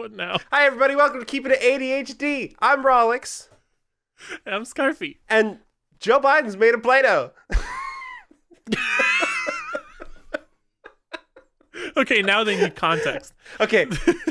What now? Hi, everybody. Welcome to Keepin It ADHD. I'm Rahlyx. I'm Scarfee. And Joe Biden's made of Play-Doh. Okay, now they need context. Okay,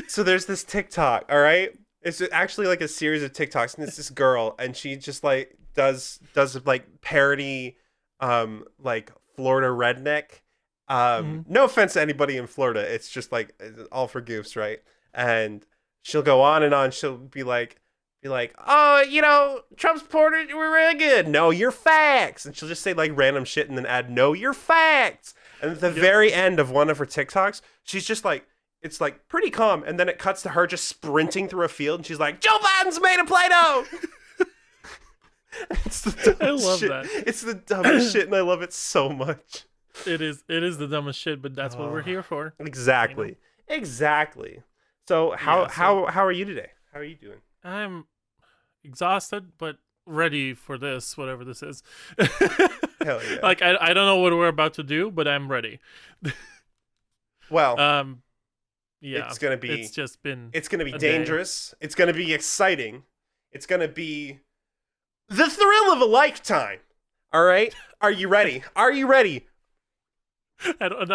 so there's this TikTok, all right? It's actually like a series of TikToks, and it's this girl, and she just like does like parody, like Florida redneck. No offense to anybody in Florida. It's just like all for goofs, right? And she'll go on and on. She'll be like, oh, you know, Trump supporters were really good. No, you're facts. And she'll just say like random shit and then add, no, you're facts. And at the very end of one of her TikToks, she's just like, it's like pretty calm. And then it cuts to her just sprinting through a field. And she's like, Joe Biden's made of Play-Doh. It's the dumbest shit. That. It's the dumbest shit. And I love it so much. It is the dumbest shit, but that's what we're here for. Exactly. You know? Exactly. So how are you today? How are you doing? I'm exhausted, but ready for this, whatever this is. Hell yeah. Like I don't know what we're about to do, but I'm ready. Well, yeah. It's gonna be dangerous. It's gonna be exciting. It's gonna be the thrill of a lifetime. All right? Are you ready? Are you ready? I don't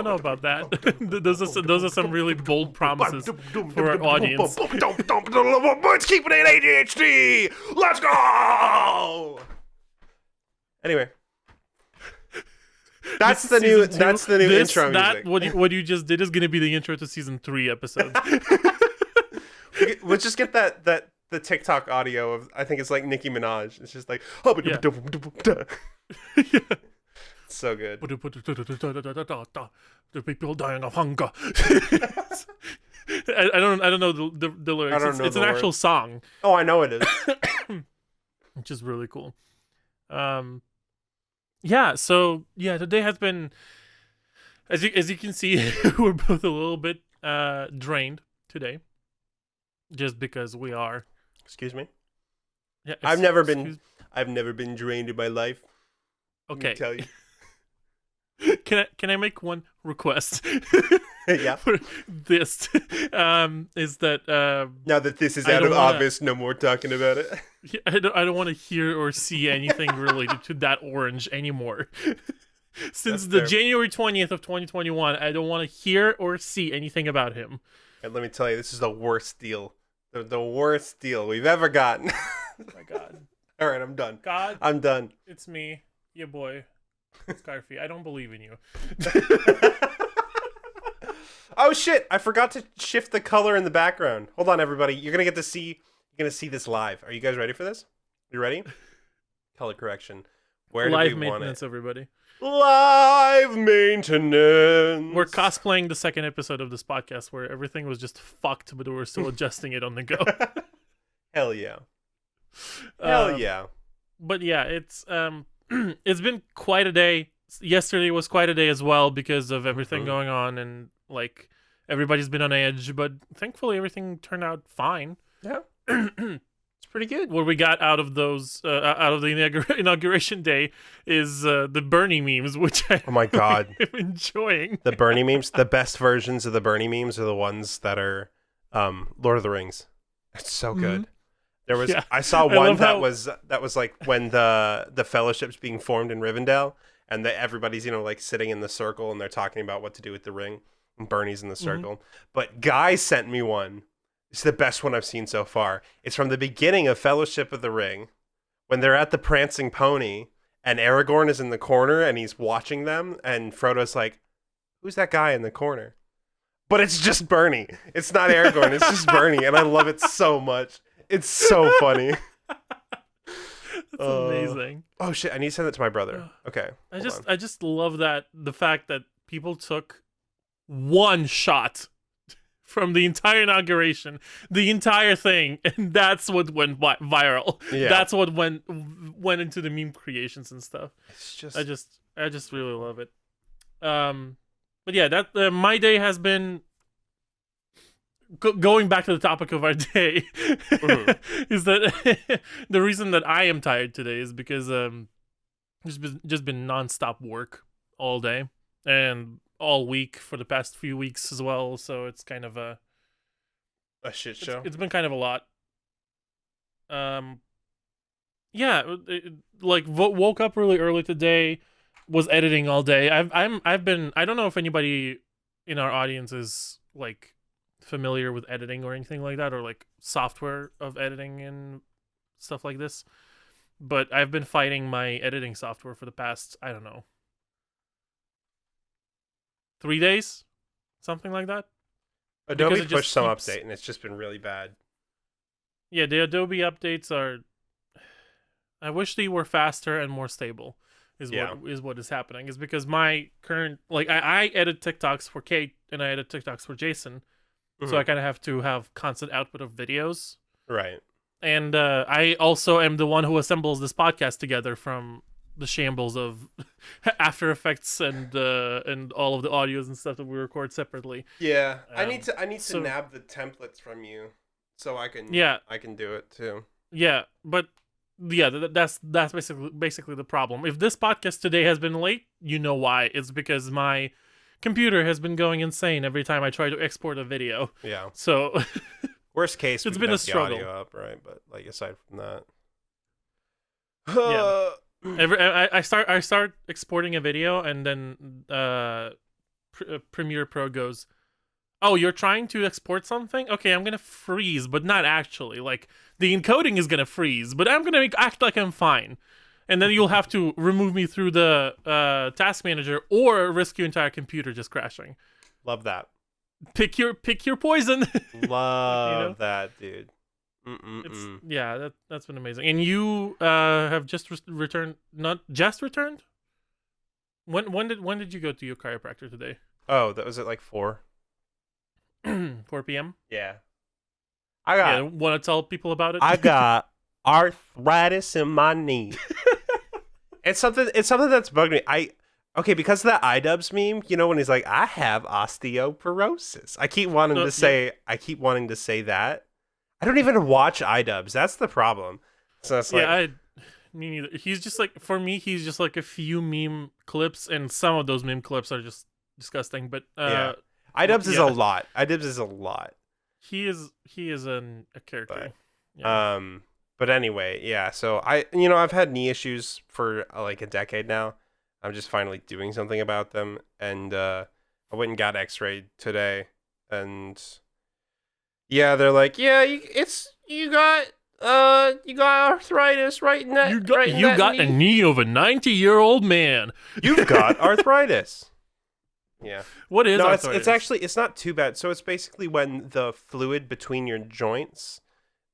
know about that. Those are some really bold promises for our audience. It's Keepin It ADHD. Let's go. Anyway, that's the new intro music. What you just did is going to be the intro to season 3 episode. We'll just get the TikTok audio of, I think it's like Nicki Minaj. It's just like Yeah. So good. The people dying of hunger. I don't know the lyrics. It's an actual song. Oh, I know it is. Which is really cool. Yeah, so today has been, as you can see, we're both a little bit drained today. Just because we are. Excuse me? Yeah, I've never been drained in my life. Okay. Let me tell you. Can I make one request? Yeah. For this is that now that this is out of office, no more talking about it. I don't want to hear or see anything related to that orange anymore. Since the January 20th of 2021, I don't want to hear or see anything about him. And let me tell you, this is the worst deal. The worst deal we've ever gotten. Oh my God. All right, I'm done. God. I'm done. It's me, your boy, Scarfee. I don't believe in you. Oh shit! I forgot to shift the color in the background. Hold on, everybody. You're gonna see this live. Are you guys ready for this? You ready? Color correction. Where do we want it? Live maintenance, everybody. Live maintenance. We're cosplaying the second episode of this podcast where everything was just fucked, but we were still adjusting it on the go. Hell yeah. Hell yeah. But yeah, it's it's been quite a day. Yesterday was quite a day as well because of everything going on, and like everybody's been on edge, but thankfully everything turned out fine. Yeah. It's pretty good. What we got out of those out of the inauguration day is the Bernie memes, which I oh my God, am enjoying. The Bernie memes, the best versions of the Bernie memes are the ones that are Lord of the Rings. It's so good. There was I saw one that was like when the fellowship's being formed in Rivendell, and everybody's like sitting in the circle and they're talking about what to do with the ring, and Bernie's in the circle. But Guy sent me one. It's the best one I've seen so far. It's from the beginning of Fellowship of the Ring, when they're at the Prancing Pony, and Aragorn is in the corner and he's watching them, and Frodo's like, "Who's that guy in the corner?" But it's just Bernie. It's not Aragorn. It's just Bernie, and I love it so much. It's so funny. That's amazing. Oh shit! I need to send that to my brother. Okay. I just love the fact that people took one shot from the entire inauguration, the entire thing, and that's what went viral. Yeah. That's what went into the meme creations and stuff. It's just I just really love it. But yeah, that my day has been. Going back to the topic of our day, is that the reason that I am tired today is because there's just been nonstop work all day and all week for the past few weeks as well. So it's kind of A shit show. It's been kind of a lot. Yeah, woke up really early today, was editing all day. I've been, I don't know if anybody in our audience is like familiar with editing or anything like that, or like software of editing and stuff like this, but I've been fighting my editing software for the past, I don't know, 3 days, something like that. Adobe pushed some update and it's just been really bad. Yeah, the Adobe updates are, I wish they were faster and more stable. What is happening is because my current, like, I edit TikToks for Kate and I edit TikToks for Jason, so I kind of have to have constant output of videos. Right. And I also am the one who assembles this podcast together from the shambles of After Effects and all of the audios and stuff that we record separately. Yeah, I need to nab the templates from you so I can do it too. Yeah, but yeah, that's basically the problem. If this podcast today has been late, you know why. It's because my computer has been going insane every time I try to export a video. Yeah. So worst case, it's been a struggle. The audio up, right? But like aside from that, yeah. I start exporting a video and then Premiere Pro goes, "Oh, you're trying to export something? Okay, I'm gonna freeze, but not actually. Like the encoding is gonna freeze, but I'm gonna act like I'm fine." And then you'll have to remove me through the task manager or risk your entire computer just crashing. Love that. Pick your poison. Love that, dude. That's been amazing. And you have just returned, not just returned? When did you go to your chiropractor today? Oh, that was at like 4 p.m. Yeah. Want to tell people about it? I got arthritis in my knee. It's something that's bugged me. Because of that iDubbbz meme, you know, when he's like, I have osteoporosis. I keep wanting to say that. I don't even watch iDubbbz. That's the problem. So it's like, me neither. He's just like, for me, he's just like a few meme clips, and some of those meme clips are just disgusting. But iDubbbz is a lot. iDubbbz is a lot. He is a character. But anyway, yeah. So I've had knee issues for like a decade now. I'm just finally doing something about them, and I went and got X-rayed today, and yeah, they're like, yeah, you got arthritis right in that. You got a knee of a 90-year-old man. You've got arthritis. Yeah. What is arthritis? It's not too bad. So it's basically when the fluid between your joints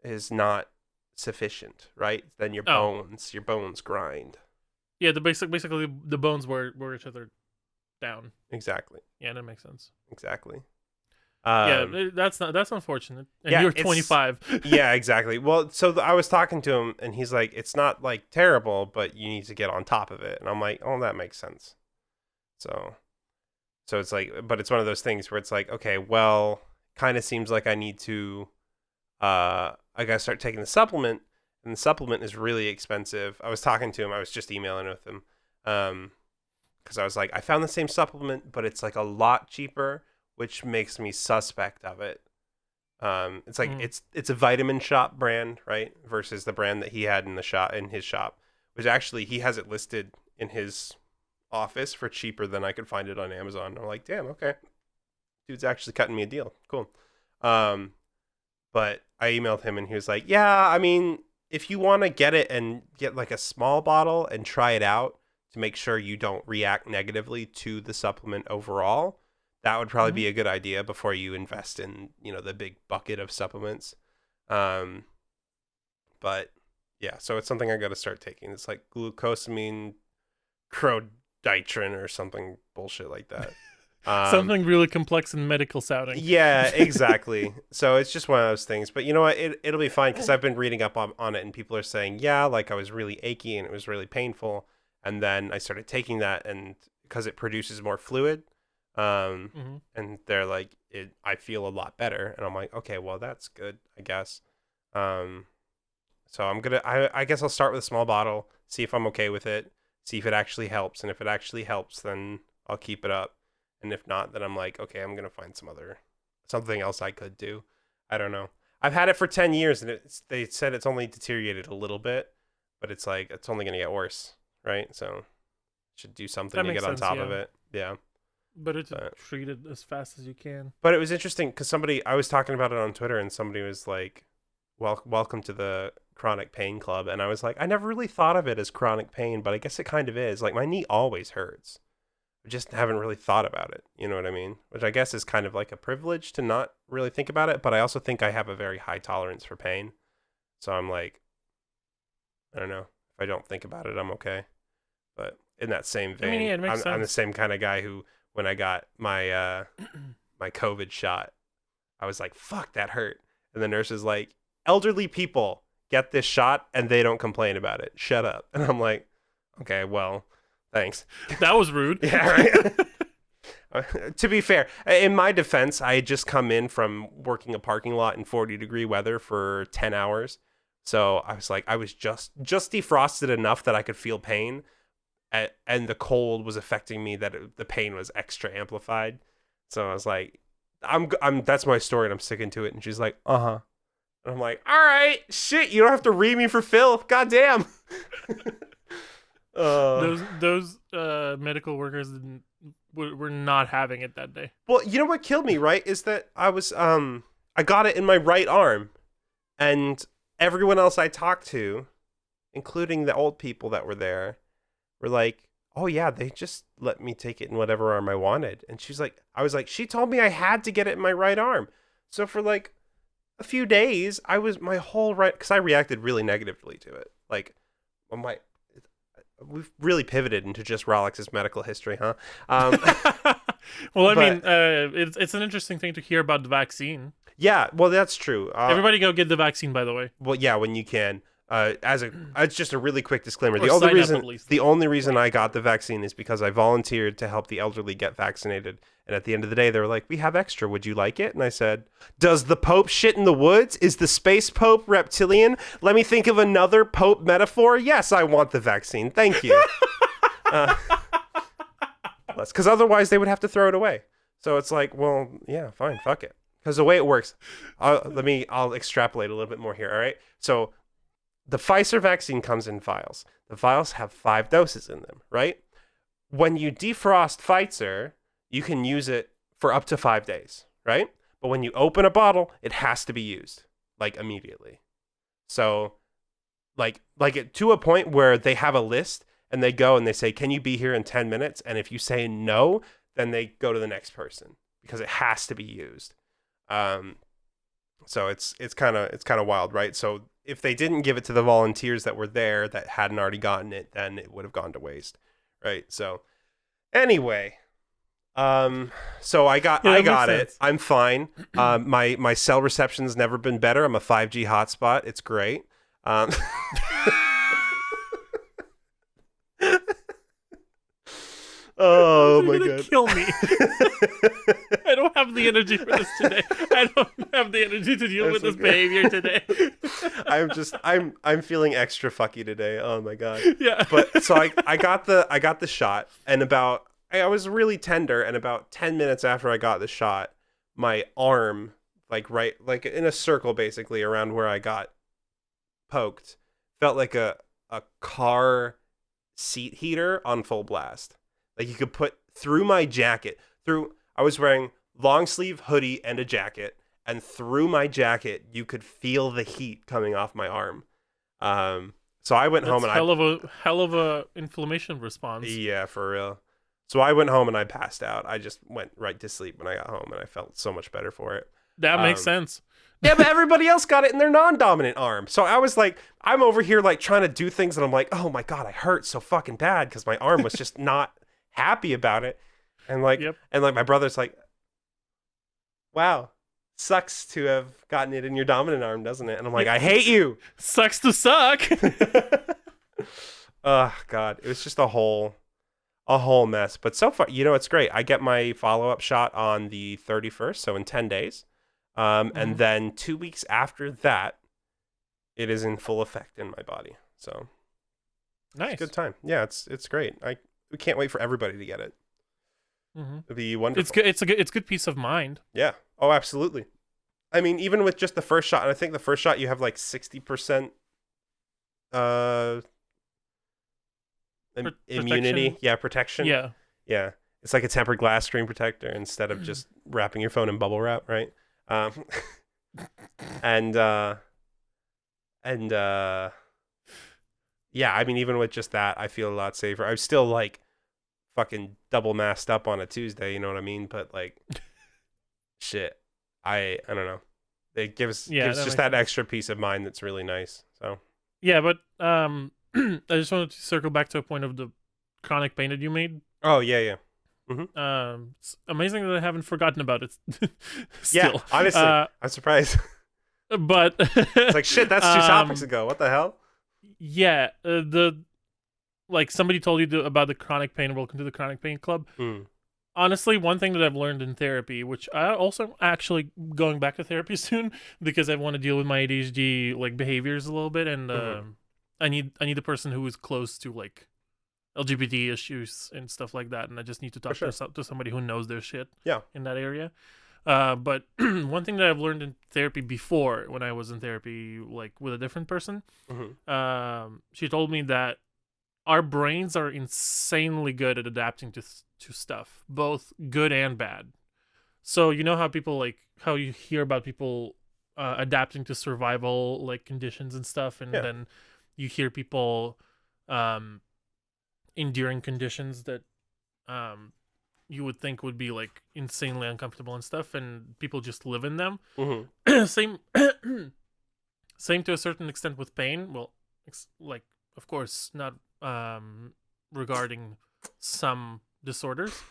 is not sufficient, right? Then your bones grind. Yeah, basically the bones wear each other down. Exactly. Yeah, that makes sense. Exactly. That's unfortunate. And you're 25. Yeah, exactly. Well, so I was talking to him, and he's like, "It's not like terrible, but you need to get on top of it." And I'm like, "Oh, that makes sense." So it's like, but it's one of those things where it's like, okay, well, kind of seems like I need to, I gotta start taking the supplement. And the supplement is really expensive. I was talking to him. I was just emailing with him. Because I was like, I found the same supplement, but it's like a lot cheaper, which makes me suspect of it. It's like it's a Vitamin Shop brand, right? Versus the brand that he had in his shop, which actually he has it listed in his office for cheaper than I could find it on Amazon. I'm like, damn, okay. Dude's actually cutting me a deal. Cool. But I emailed him and he was like, yeah, I mean, if you want to get it and get like a small bottle and try it out to make sure you don't react negatively to the supplement overall, that would probably be a good idea before you invest in, the big bucket of supplements. But yeah, so it's something I got to start taking. It's like glucosamine croditrin or something bullshit like that. Something really complex and medical sounding. Yeah, exactly. So it's just one of those things. But you know what? It'll be fine because I've been reading up on it, and people are saying, yeah, like I was really achy and it was really painful. And then I started taking that, and because it produces more fluid, and they're like, I feel a lot better. And I'm like, okay, well, that's good, I guess. So I guess I'll start with a small bottle, see if I'm okay with it, see if it actually helps. And if it actually helps, then I'll keep it up. And if not, then I'm like, okay, I'm going to find something else I could do. I don't know. I've had it for 10 years, and they said it's only deteriorated a little bit, but it's like it's only going to get worse, right? So should do something to get on top of it. Yeah. Better to treat it as fast as you can. But it was interesting because I was talking about it on Twitter, and somebody was like, welcome to the chronic pain club. And I was like, I never really thought of it as chronic pain, but I guess it kind of is. Like, my knee always hurts. I just haven't really thought about it. You know what I mean? Which I guess is kind of like a privilege to not really think about it. But I also think I have a very high tolerance for pain. So I'm like, I don't know. If I don't think about it, I'm okay. But in that same vein, I mean, yeah, it makes sense. I'm the same kind of guy who, when I got my my COVID shot, I was like, fuck, that hurt. And the nurse is like, elderly people get this shot and they don't complain about it. Shut up. And I'm like, okay, well, thanks. That was rude. Yeah, right. To be fair, in my defense, I had just come in from working a parking lot in 40-degree weather for 10 hours. So I was like, I was just defrosted enough that I could feel pain. And the cold was affecting me that the pain was extra amplified. So I was like, I'm that's my story and I'm sticking to it. And she's like, uh-huh. And I'm like, all right, shit, you don't have to read me for filth. God damn. Those medical workers were not having it that day. Well, you know what killed me, right? Is that I got it in my right arm, and everyone else I talked to, including the old people that were there, were like, oh yeah, they just let me take it in whatever arm I wanted. And I was like, she told me I had to get it in my right arm. So for like a few days, my whole right, because I reacted really negatively to it. Like, we've really pivoted into just Rahlyx's medical history, huh? Well, I mean, it's an interesting thing to hear about the vaccine. Yeah, well, that's true. Everybody go get the vaccine, by the way. Well, yeah, when you can. It's just a really quick disclaimer. Or The only reason I got the vaccine is because I volunteered to help the elderly get vaccinated. And at the end of the day, they were like, we have extra. Would you like it? And I said, does the Pope shit in the woods? Is the space Pope reptilian? Let me think of another Pope metaphor. Yes, I want the vaccine. Thank you. Because otherwise they would have to throw it away. So it's like, well, yeah, fine, fuck it. Because the way it works, I'll extrapolate a little bit more here, all right? So the Pfizer vaccine comes in vials. The vials have 5 doses in them, right? When you defrost Pfizer, you can use it for up to 5 days, right? But when you open a bottle, it has to be used, like, immediately. So, to a point where they have a list, and they go and they say, can you be here in 10 minutes? And if you say no, then they go to the next person, because it has to be used. So it's kind of wild, right? So if they didn't give it to the volunteers that were there that hadn't already gotten it, then it would have gone to waste, right? So anyway, so I got it. I'm fine. My cell reception's never been better. I'm a 5G hotspot. It's great. Oh my god! Kill me. I don't have the energy for this today. I don't have the energy to deal with this behavior today. I'm feeling extra fucky today. Oh my god. Yeah. But so I got the shot, and I was really tender, and about 10 minutes after I got the shot, my arm, like in a circle basically around where I got poked, felt like a car seat heater on full blast. Like you could put through my jacket, I was wearing long sleeve hoodie and a jacket, and through my jacket, you could feel the heat coming off my arm. So I went home and hell of a inflammation response. Yeah, for real. So I went home and I passed out. I just went right to sleep when I got home, and I felt so much better for it. That makes sense. Yeah, but everybody else got it in their non-dominant arm. So I was like, I'm over here like trying to do things, and I'm like, oh my god, I hurt so fucking bad because my arm was just not happy about it. And like my brother's like, wow, sucks to have gotten it in your dominant arm, doesn't it? And I'm like, I hate you. Sucks to suck. Oh god, it was just a whole mess. But so far, it's great. I get my follow-up shot on the 31st, so in 10 days. And then 2 weeks after that, it is in full effect in my body. So nice. It's a good time. Yeah, it's great. We can't wait for everybody to get it. It'll be wonderful. It's good. It's good peace of mind. Yeah. Oh, absolutely. I mean, even with just the first shot, and I think the first shot you have like 60% immunity. Yeah, protection. Yeah. Yeah. It's like a tempered glass screen protector instead of just wrapping your phone in bubble wrap, right? And yeah, I mean, even with just that, I feel a lot safer. I'm still like fucking double masked up on a Tuesday, you know what I mean? But like, shit, I don't know. It gives just that extra peace of mind that's really nice. So yeah, but I just wanted to circle back to a point of the chronic pain that you made. Oh yeah. Mm-hmm. It's amazing that I haven't forgotten about it. Still. Yeah, honestly, I'm surprised. But it's like shit. That's 2 topics ago. What the hell? Yeah, like somebody told you about the chronic pain. Welcome to the chronic pain club. Honestly, one thing that I've learned in therapy, which I also actually going back to therapy soon because I want to deal with my ADHD like behaviors a little bit, and I need a person who is close to like LGBT issues and stuff like that, and I just need to talk to somebody who knows their shit in that area. But one thing that I've learned in therapy before, when I was in therapy like with a different person, she told me that our brains are insanely good at adapting to stuff, both good and bad. So you know how people like how you hear about people adapting to survival like conditions and stuff, and then you hear people enduring conditions that you would think would be like insanely uncomfortable and stuff, and people just live in them. Same to a certain extent with pain. Well, like of course not regarding some disorders.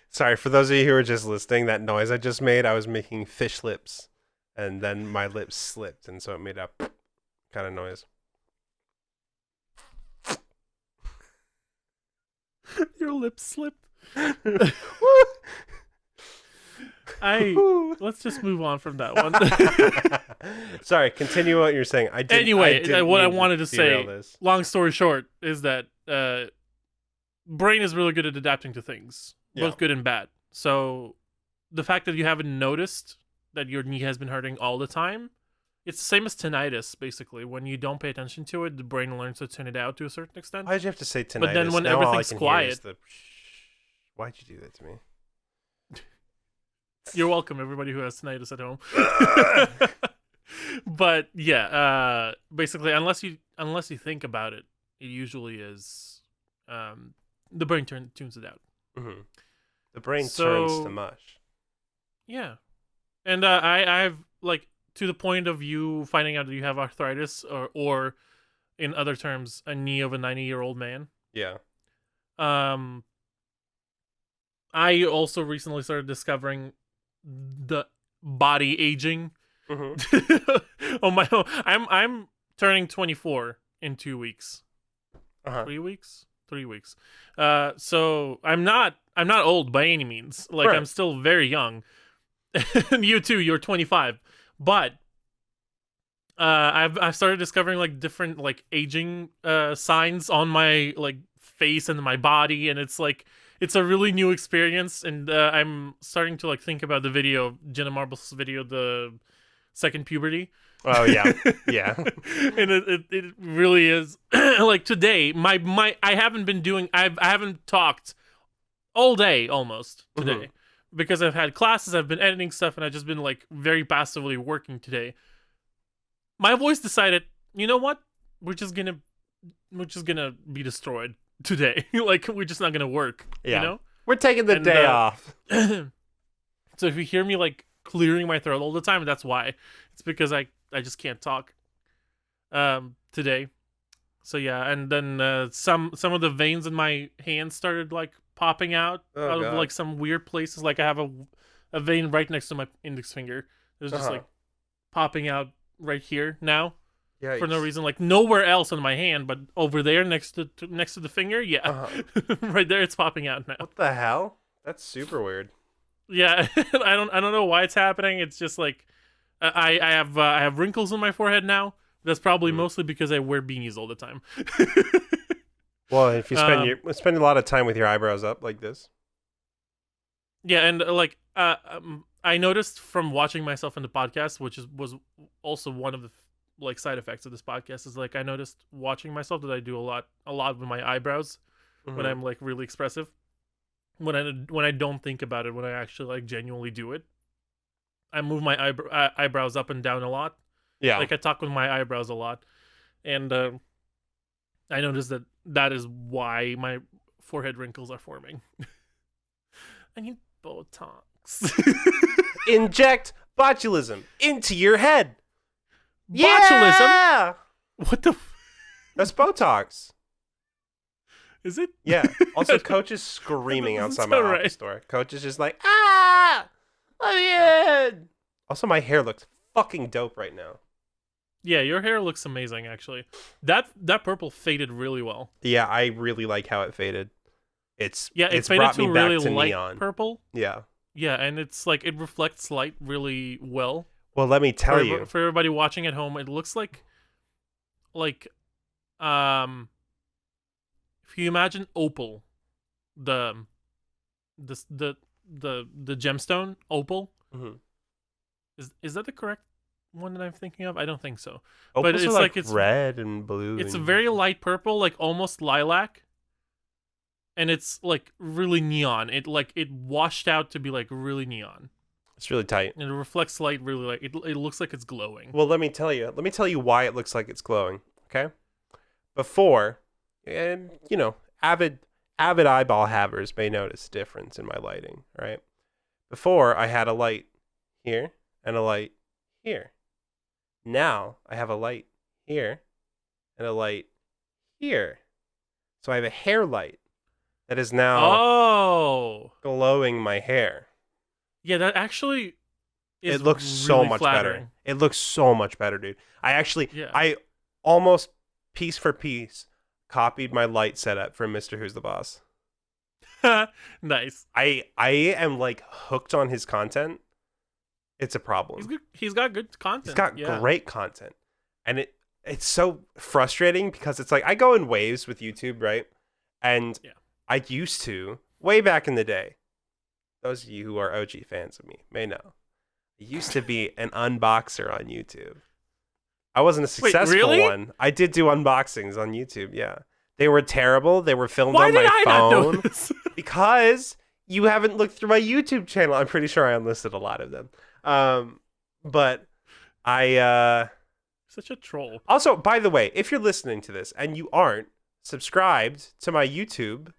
Sorry, for those of you who are just listening, that noise I just made, I was making fish lips, and then my lips slipped, and so it made a kind of noise. Your lips slipped. Let's just move on from that one. Sorry, continue what you're saying. What I wanted to say, long story short, is that brain is really good at adapting to things, both good and bad. So the fact that you haven't noticed that your knee has been hurting all the time, it's the same as tinnitus, basically. When you don't pay attention to it, the brain learns to tune it out to a certain extent. Why'd you have to say tinnitus? But then when everything's quiet... Why'd you do that to me? You're welcome, everybody who has tinnitus at home. But yeah, basically, unless you think about it, it usually is the brain tunes it out. The brain turns to mush. Yeah, and I've like to the point of you finding out that you have arthritis, or in other terms, a knee of a 90-year-old man. Yeah. I also recently started discovering the body aging. On my own. I'm turning 24 in 2 weeks. 3 weeks? 3 weeks. So I'm not old by any means. Like I'm still very young. And you too, you're 25. But I've started discovering like different like aging signs on my like face and my body, and it's like it's a really new experience, and I'm starting to like think about the video, Jenna Marbles' video, the second puberty. Oh yeah, yeah. And it really is like today. I haven't talked all day almost today because I've had classes, I've been editing stuff, and I've just been like very passively working today. My voice decided, you know what? We're just gonna be destroyed today. Like we're just not gonna work. Yeah. You know? We're taking the day off. So if you hear me like clearing my throat all the time, that's why. It's because I just can't talk today. So yeah, and then some of the veins in my hands started like popping out of like some weird places. Like I have a vein right next to my index finger. It's just like popping out right here now. Yikes. For no reason, like nowhere else on my hand, but over there next to the finger, right there, it's popping out now. What the hell? That's super weird. Yeah, I don't know why it's happening. It's just like I have wrinkles on my forehead now. That's probably mostly because I wear beanies all the time. Well, if you spend a lot of time with your eyebrows up like this. Yeah, and I noticed from watching myself in the podcast, which was also one of the like side effects of this podcast, is like I noticed watching myself that I do a lot with my eyebrows when I'm like really expressive. When I don't think about it, when I actually like genuinely do it, I move my eyebrows up and down a lot. Yeah. Like I talk with my eyebrows a lot, and I noticed that is why my forehead wrinkles are forming. I need Botox. Inject botulism into your head. Botulism? Yeah! What the? That's Botox. Is it? Yeah. Also, Coach is screaming outside my right. office door. Coach is just like, ah! Let me in! Also, my hair looks fucking dope right now. Yeah, your hair looks amazing, actually. That purple faded really well. Yeah, I really like how it faded. It's faded brought to me a back really to light neon. purple. Yeah. Yeah, and it's like it reflects light really well. Well, let me tell you. For everybody watching at home, it looks like if you imagine opal, the gemstone opal. Mm-hmm. Is that the correct one that I'm thinking of? I don't think so. Opals but it's are like it's red and blue. It's a very light purple, like almost lilac. And it's like really neon. It washed out to be like really neon. It's really tight. And it reflects light really like it looks like it's glowing. Well, let me tell you why it looks like it's glowing, okay? Before, and you know, avid eyeball havers may notice a difference in my lighting, right? Before I had a light here and a light here. Now I have a light here and a light here. So I have a hair light that is now glowing my hair. Yeah, that actually is it looks really so much flattering. better. It looks so much better, dude. Yeah. I almost piece for piece copied my light setup from Mr. Who's the Boss. Nice. I am like hooked on his content. It's a problem. He's got good content. He's got great content. And it's so frustrating because it's like I go in waves with YouTube, right? And I used to, way back in the day, those of you who are OG fans of me may know, I used to be an unboxer on YouTube. I wasn't a successful one. I did do unboxings on YouTube, yeah. They were terrible. They were filmed on my phone. Not know this? Because you haven't looked through my YouTube channel. I'm pretty sure I unlisted a lot of them. But I... Such a troll. Also, by the way, if you're listening to this and you aren't subscribed to my YouTube,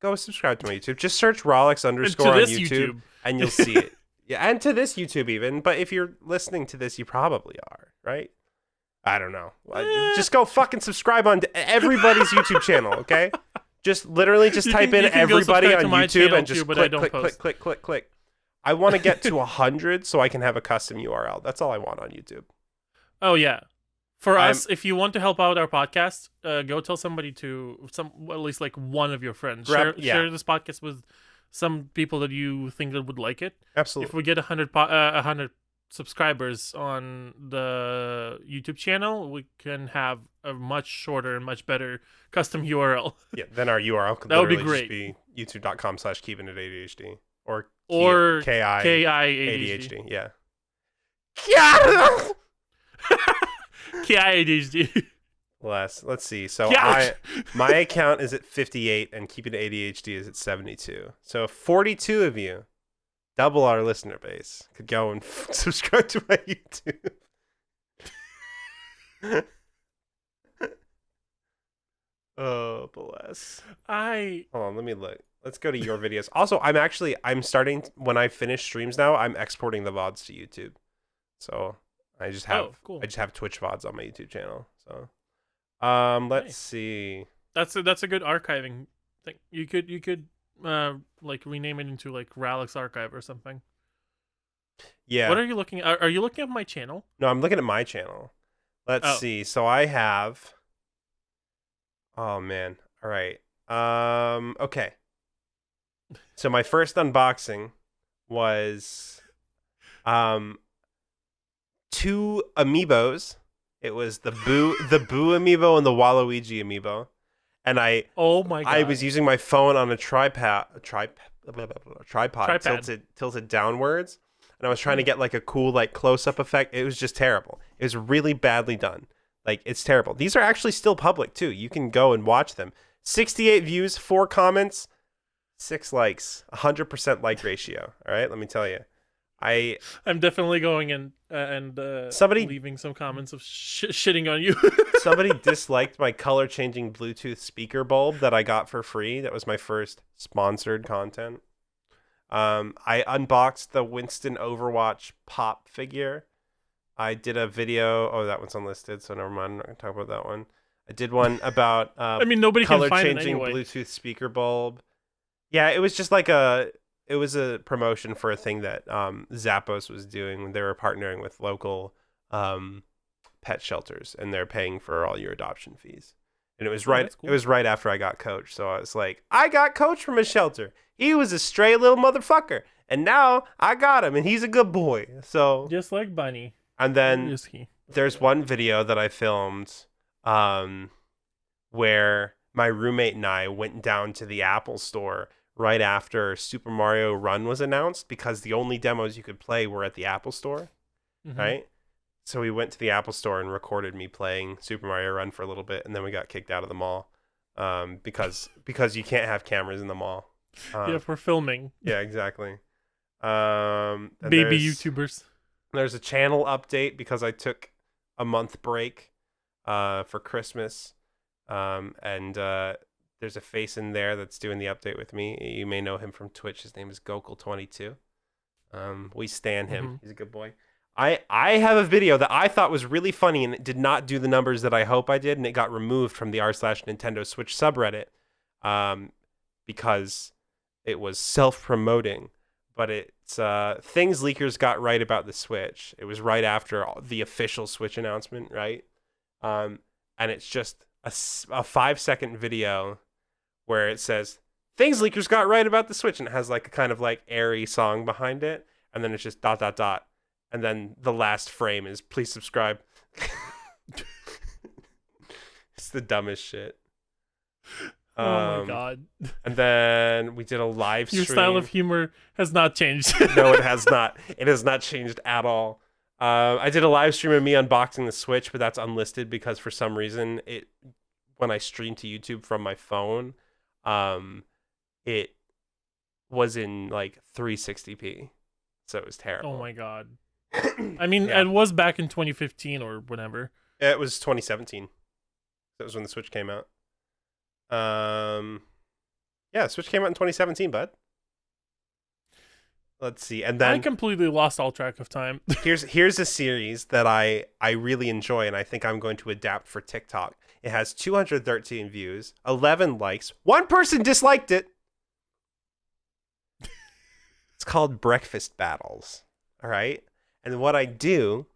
go subscribe to my YouTube. Just search Rahlyx _ on YouTube and you'll see it. Yeah, and to this YouTube even. But if you're listening to this, you probably are, right? I don't know. Just go fucking subscribe on everybody's YouTube channel, okay? Just literally type in everybody on YouTube and just click. I want to get to 100 so I can have a custom URL. That's all I want on YouTube. Oh, yeah. For us, if you want to help out our podcast, go tell somebody at least like one of your friends. Share this podcast with some people that you think that would like it. Absolutely. If we get 100 subscribers on the YouTube channel, we can have a much shorter and much better custom URL. Yeah, then our URL could that would be great. Just be youtube.com/Keepin It ADHD or KiADHD. Yeah. KiADHD. Let's see. So my account is at 58 and Keepin It ADHD is at 72. So 42 of you, double our listener base, could go and subscribe to my YouTube. Oh, bless. Hold on, let me look. Let's go to your videos. Also, I'm starting, when I finish streams now, I'm exporting the VODs to YouTube. So I just have Twitch VODs on my YouTube channel. So let's see. That's a good archiving thing. You could like rename it into like Rahlyx Archive or something. Yeah. What are you looking at? Are you looking at my channel? No, I'm looking at my channel. Let's see. So I have... Oh, man. All right. Okay. So my first unboxing was 2 amiibos. It was the Boo amiibo and the Waluigi amiibo. And oh my God. I was using my phone on a tripod. tripod tilted downwards, and I was trying to get like a cool like close-up effect. It was just terrible. It was really badly done. Like, it's terrible. These are actually still public too. You can go and watch them. 68 views, 4 comments, 6 likes, 100% like ratio. All right, let me tell you. I'm definitely going and somebody leaving some comments of shitting on you. Somebody disliked my color changing Bluetooth speaker bulb that I got for free. That was my first sponsored content. I unboxed the Winston Overwatch pop figure. I did a video. Oh, that one's unlisted, so never mind. I'm not gonna talk about that one. I did one about I mean, nobody color can find changing it anyway. Bluetooth speaker bulb. Yeah, it was just like a promotion for a thing that Zappos was doing when they were partnering with local pet shelters, and they're paying for all your adoption fees. And it was right. That's cool. It was right after I got coached, so I was like, I got coached from a shelter. He was a stray little motherfucker, and now I got him, and he's a good boy. So just like Bunny. And then there's one video that I filmed where my roommate and I went down to the Apple store right after Super Mario Run was announced, because the only demos you could play were at the Apple store, right? So we went to the Apple store and recorded me playing Super Mario Run for a little bit, and then we got kicked out of the mall because you can't have cameras in the mall. Yeah, for filming. Yeah, exactly. Baby YouTubers. There's a channel update because I took a month break for Christmas, and there's a face in there that's doing the update with me. You may know him from Twitch. His name is Gokul22. We stan him. He's a good boy. I have a video that I thought was really funny, and it did not do the numbers that I hope I did, and it got removed from the r/Nintendo Switch subreddit because it was self-promoting. But it's things leakers got right about the Switch. It was right after the official Switch announcement, right? And it's just a 5-second video where it says, things leakers got right about the Switch, and it has like a kind of like airy song behind it, and then it's just ... And then the last frame is, please subscribe. It's the dumbest shit. Oh my god. And then we did a live stream. Your style of humor has not changed. No, it has not. It has not changed at all. I did a live stream of me unboxing the Switch, but that's unlisted because for some reason when I streamed to YouTube from my phone, it was in like 360p. So it was terrible. Oh my god. I mean, It was back in 2015 or whatever. It was 2017. That was when the Switch came out. Yeah, Switch came out in 2017, bud. Let's see. And then I completely lost all track of time. here's a series that I really enjoy, and I think I'm going to adapt for TikTok. It has 213 views, 11 likes. One person disliked it. It's called Breakfast Battles. All right? And what I do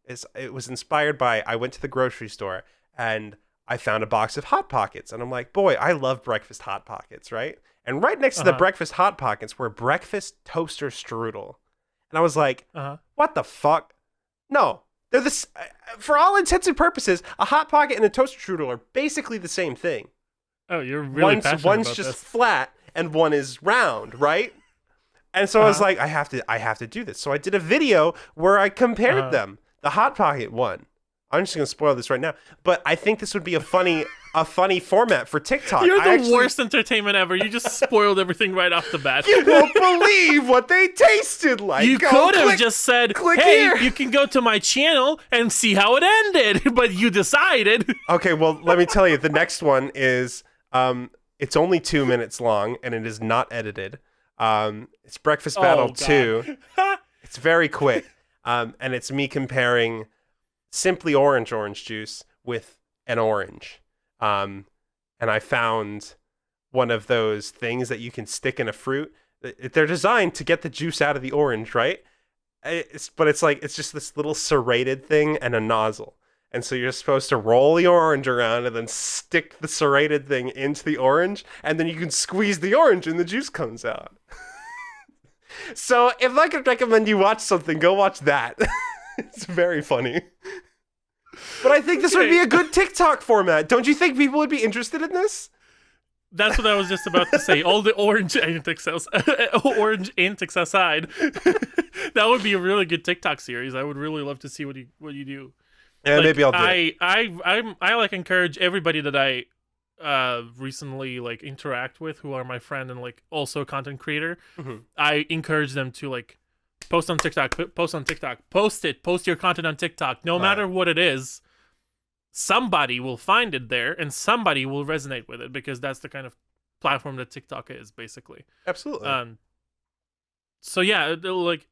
is, it was inspired by, I went to the grocery store and I found a box of Hot Pockets, and I'm like, boy, I love breakfast Hot Pockets, right? And right next to the breakfast Hot Pockets were breakfast toaster strudel. And I was like, what the fuck? No, they're this. For all intents and purposes, a Hot Pocket and a toaster strudel are basically the same thing. Oh, you're really passionate one's about just this. flat and one is round, right? And so I was like, I have to do this. So I did a video where I compared them. The Hot Pocket one. I'm just gonna spoil this right now, but I think this would be a funny format for TikTok. You're the worst entertainment ever. You just spoiled everything right off the bat. You won't believe what they tasted like. You could have just said, "Hey, you can go to my channel and see how it ended," but you decided. Okay, well, let me tell you. The next one is it's only 2 minutes long, and it is not edited. It's Breakfast Battle 2. It's very quick, and it's me comparing Simply orange juice with an orange. And I found one of those things that you can stick in a fruit. They're designed to get the juice out of the orange, right? But it's just this little serrated thing and a nozzle. And so you're supposed to roll the orange around and then stick the serrated thing into the orange, and then you can squeeze the orange and the juice comes out. So if I could recommend you watch something, go watch that. It's very funny. But I think this would be a good TikTok format. Don't you think people would be interested in this? That's what I was just about to say. All the orange antics, orange antics aside, that would be a really good TikTok series. I would really love to see what you do. Yeah, like, maybe I'll do it. I like encourage everybody that I recently like interact with who are my friend and like also a content creator. Mm-hmm. I encourage them to like post on TikTok, post your content on TikTok, no matter what it is. Somebody will find it there and somebody will resonate with it because that's the kind of platform that TikTok is, basically. Absolutely. So yeah, like,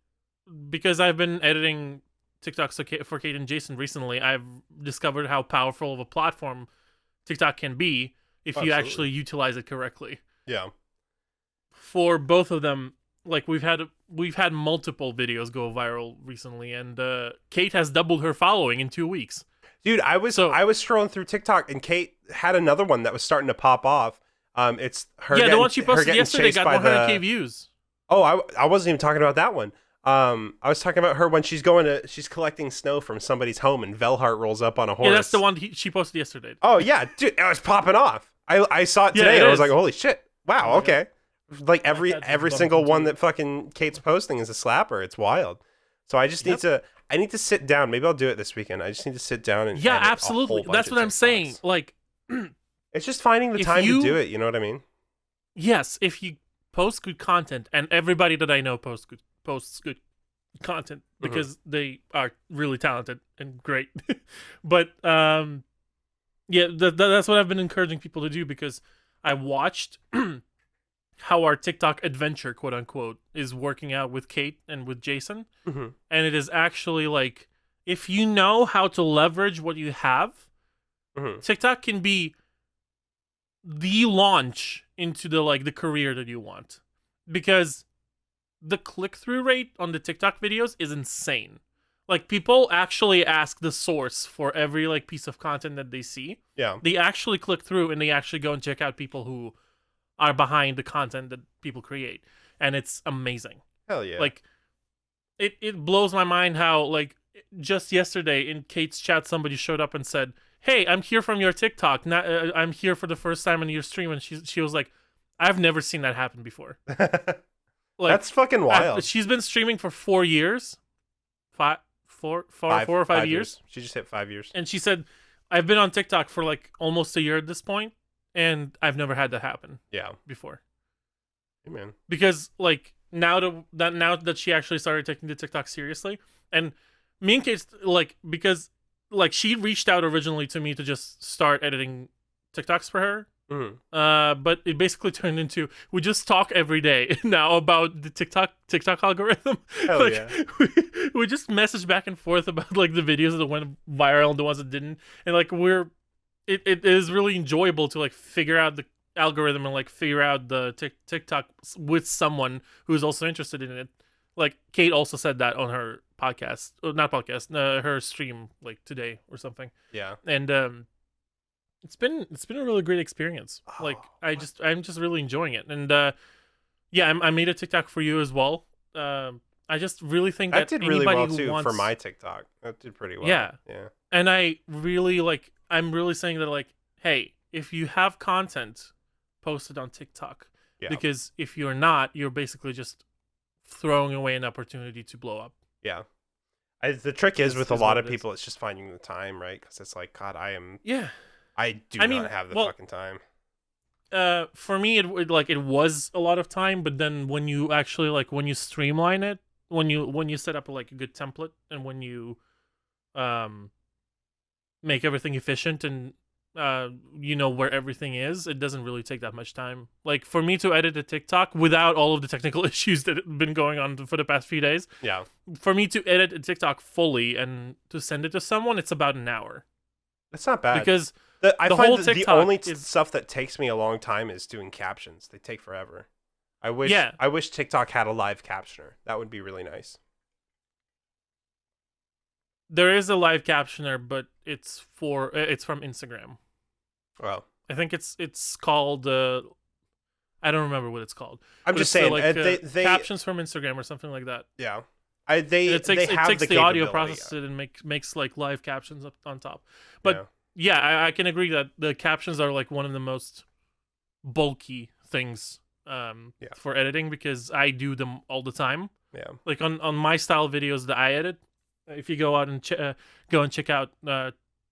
because I've been editing TikToks for Kate and Jason recently, I've discovered how powerful of a platform TikTok can be if you actually utilize it correctly. Yeah. For both of them, like we've had multiple videos go viral recently, and Kate has doubled her following in 2 weeks. Dude, I was scrolling through TikTok and Kate had another one that was starting to pop off. It's her. Yeah, the one she posted yesterday got 100K views. Oh, I wasn't even talking about that one. I was talking about her when she's collecting snow from somebody's home and Velhart rolls up on a horse. Yeah, that's the one she posted yesterday. Oh yeah, dude, it was popping off. I saw it today and I was like, holy shit! Wow, okay. Like every single one that fucking Kate's posting is a slapper. It's wild. So I just need to. I need to sit down. Maybe I'll do it this weekend. I just need to sit down and absolutely. That's what I'm saying. Like, it's just finding the time to do it. You know what I mean? Yes, if you post good content, and everybody that I know posts good content because they are really talented and great. But yeah, that's what I've been encouraging people to do because I watched how our TikTok adventure, quote unquote, is working out with Kate and with Jason. And it is actually like, if you know how to leverage what you have, TikTok can be the launch into the career that you want, because the click-through rate on the TikTok videos is insane. Like, people actually ask the source for every piece of content that they see. Yeah, they actually click through and they actually go and check out people who are behind the content that people create, and it's amazing. Hell yeah. Like, it blows my mind how just yesterday in Kate's chat somebody showed up and said, "Hey, I'm here from your TikTok. I'm here for the first time in your stream," and she was like, "I've never seen that happen before." That's fucking wild. She's been streaming for 4 years. 4 or 5 years. She just hit 5 years. And she said, "I've been on TikTok for almost a year at this point, and I've never had that happen." Yeah. Before. Hey, man. Because now that she actually started taking the TikTok seriously, and me and Kate because she reached out originally to me to just start editing TikToks for her. But it basically turned into, we just talk every day now about the TikTok algorithm. Hell yeah. We just message back and forth about the videos that went viral and the ones that didn't, and it is really enjoyable to figure out the algorithm and figure out the TikTok with someone who's also interested in it. Kate also said that on her podcast, her stream today or something. Yeah. And it's been a really great experience. I'm just really enjoying it. And yeah, I made a TikTok for you as well. I just really think that did really well too for my TikTok. That did pretty well. Yeah. Yeah. And I really I'm really saying that hey, if you have content, post it on TikTok. Yeah. Because if you're not, you're basically just throwing away an opportunity to blow up. Yeah. The trick is with a lot of people, it's just finding the time, right? Because it's God, I do not have the fucking time. For me, it was a lot of time, but then when you actually when you streamline it, when you set up a good template, and when you make everything efficient and you know where everything is, it doesn't really take that much time. For me to edit a TikTok without all of the technical issues that have been going on for the past few days, yeah, for me to edit a TikTok fully and to send it to someone, it's about an hour. That's not bad, because I find that the only stuff that takes me a long time is doing captions. They take forever. I wish TikTok had a live captioner. That would be really nice. There is a live captioner, but it's from Instagram. Well, I think it's called I don't remember what it's called. I'm just saying they captions from Instagram or something like that. Yeah. It takes the audio, processes it, and makes live captions up on top. But yeah, I can agree that the captions are one of the most bulky things for editing because I do them all the time. Yeah. Like on my style videos that I edit, if you go out and check out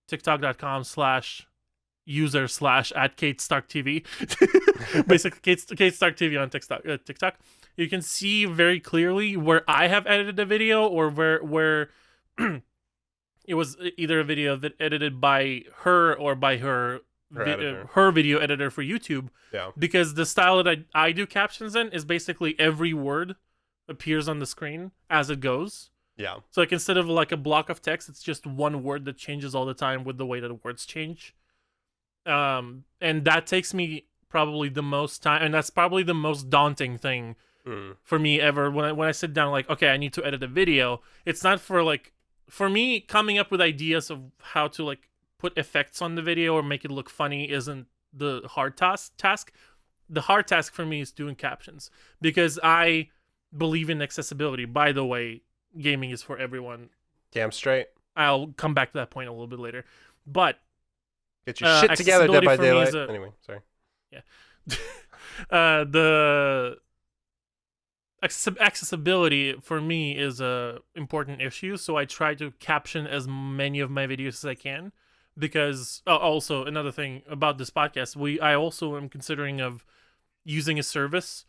tiktok.com/user/@KateStarkTV, basically Kate Stark TV on TikTok, you can see very clearly where I have edited a video or where it was either a video that edited by her or by her video editor for YouTube. Yeah. Because the style that I do captions in is basically every word appears on the screen as it goes. Yeah. So like instead of like a block of text, it's just one word that changes all the time with the way that the words change. And that takes me probably the most time, and that's probably the most daunting thing for me ever. When I sit down, like, okay, I need to edit a video. It's not for me coming up with ideas of how to like put effects on the video or make it look funny isn't the hard task. The hard task for me is doing captions because I believe in accessibility. By the way, gaming is for everyone. Damn straight. I'll come back to that point a little bit later. But get your shit together, Dead by Daylight. Anyway, sorry. Yeah. The accessibility for me is a important issue, so I try to caption as many of my videos as I can. Because also another thing about this podcast, I also am considering of using a service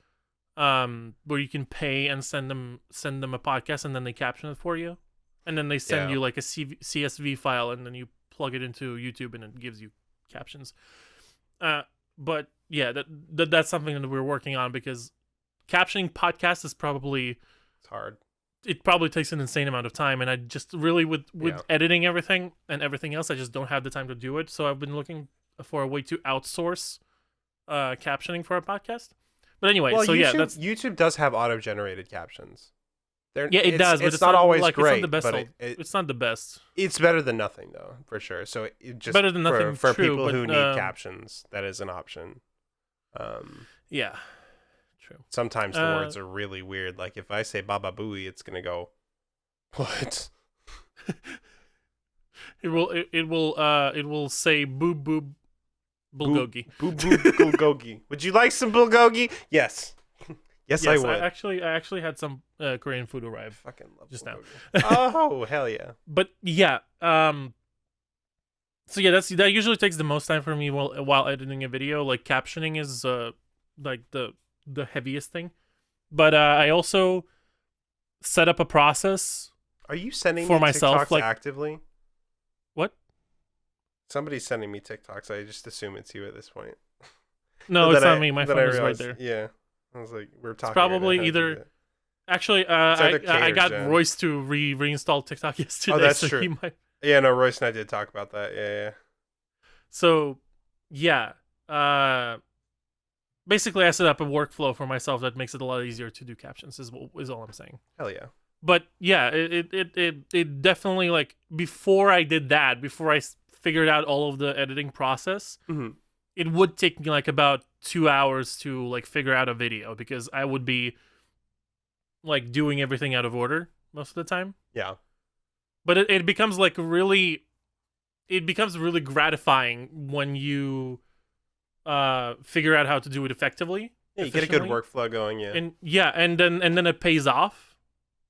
where you can pay and send them a podcast and then they caption it for you, and then they send you like a CSV file and then you plug it into YouTube and it gives you captions. But yeah, that's something that we're working on because captioning podcasts is it's hard. It probably takes an insane amount of time, and I just really with editing everything and everything else, I just don't have the time to do it. So I've been looking for a way to outsource captioning for a podcast. But anyway, YouTube does have auto-generated captions. It does, but it's not always like, great. It's not the best. But it's not the best. It's better than nothing, though, for sure. So it just better than nothing for true, people but, who need captions, that is an option. Yeah. True. Sometimes the words are really weird. Like if I say Baba Booey, it's gonna go, what? It will say boob boob bulgogi. Boob boob bulgogi. Would you like some bulgogi? Yes. Yes, I would. I actually had some Korean food arrive. Fucking love just bulgogi. now. Oh hell yeah! But yeah, so yeah, that usually takes the most time for me while editing a video. Like captioning is like the heaviest thing, but I also set up a process. Are you sending for me myself TikToks like actively? What? Somebody's sending me TikToks. I just assume it's you at this point. No, it's not me. My phone is right there. Yeah, I was like, we're talking. It's probably either. Actually, I got Jen. Royce to reinstall TikTok yesterday. Oh, that's so true. He might... Yeah, no, Royce and I did talk about that. Yeah. So, yeah. Basically, I set up a workflow for myself that makes it a lot easier to do captions. Is all I'm saying. Hell yeah. But yeah, it definitely, like, before I did that, before I figured out all of the editing process, it would take me like about 2 hours to like figure out a video because I would be like doing everything out of order most of the time. Yeah. But it becomes like really gratifying when you figure out how to do it effectively. Yeah, you get a good workflow going, yeah. And then it pays off